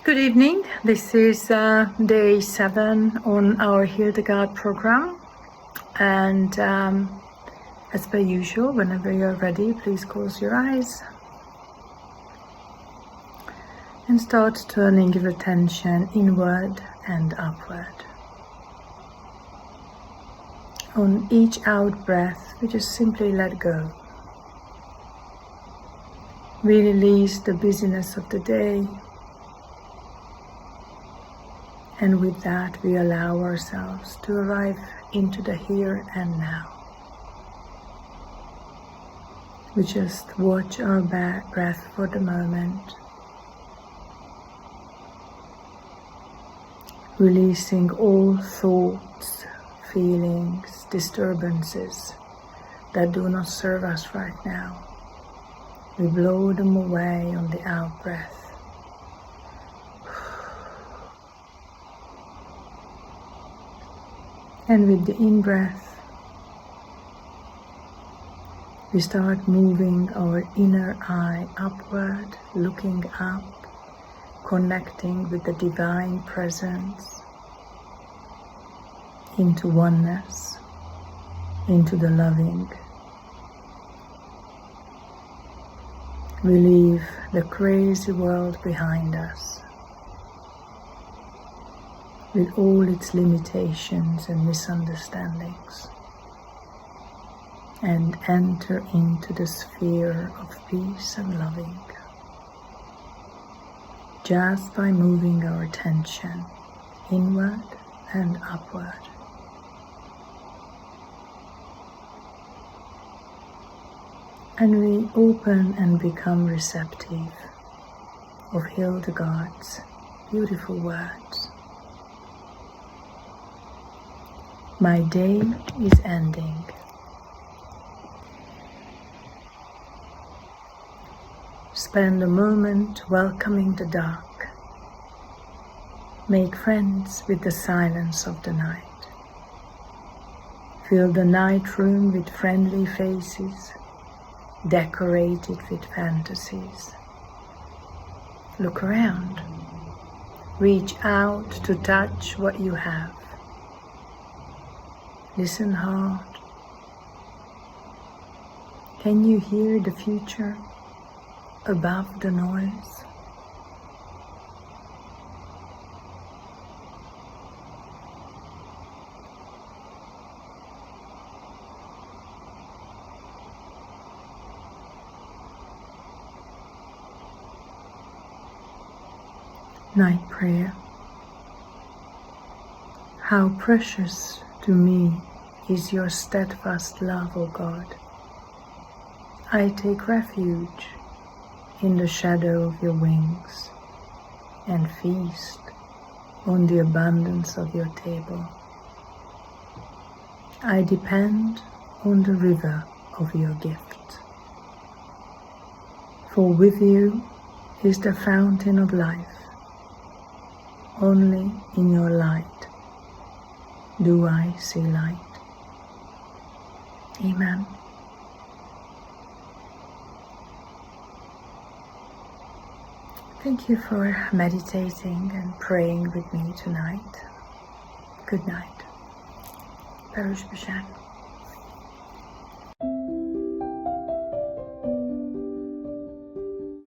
Good evening. This is day 7 on our Hildegard program, and as per usual, whenever you're ready, please close your eyes and start turning your attention inward and upward. On each out breath, we just simply let go. We release the busyness of the day, and with that we allow ourselves to arrive into the here and now. We just watch our breath for the moment, releasing all thoughts, feelings, disturbances that do not serve us right now. We blow them away on the out breath. And with the in-breath, we start moving our inner eye upward, looking up, connecting with the divine presence, into oneness, into the loving. We leave the crazy world behind us, with all its limitations and misunderstandings, and enter into the sphere of peace and loving, just by moving our attention inward and upward. And we open and become receptive of Hildegard's beautiful words. My day is ending. Spend a moment welcoming the dark. Make friends with the silence of the night. Fill the night room with friendly faces, decorated with fantasies. Look around. Reach out to touch what you have. Listen hard. Can you hear the future above the noise? Night prayer. How precious to me is your steadfast love, O God. I take refuge in the shadow of your wings and feast on the abundance of your table. I depend on the river of your gift. For with you is the fountain of life. Only in your light do I see light. Amen. Thank you for meditating and praying with me tonight. Good night. Baruch B'Shem.